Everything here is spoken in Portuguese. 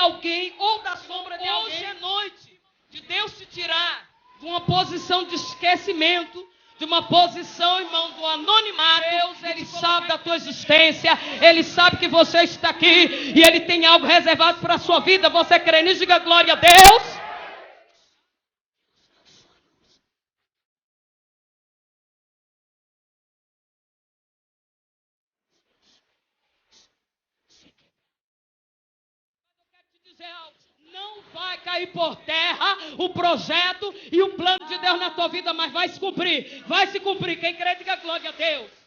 alguém ou da sombra de alguém. Hoje é noite de Deus te tirar de uma posição de esquecimento, de uma posição, irmão, do anonimato. Deus, Ele sabe da tua existência, Ele sabe que você está aqui e Ele tem algo reservado para a sua vida. Você crê nisso? Diga glória a Deus. Não vai cair por terra o projeto e o plano de Deus na tua vida, mas vai se cumprir. Vai se cumprir. Quem crê, diga glória a Deus.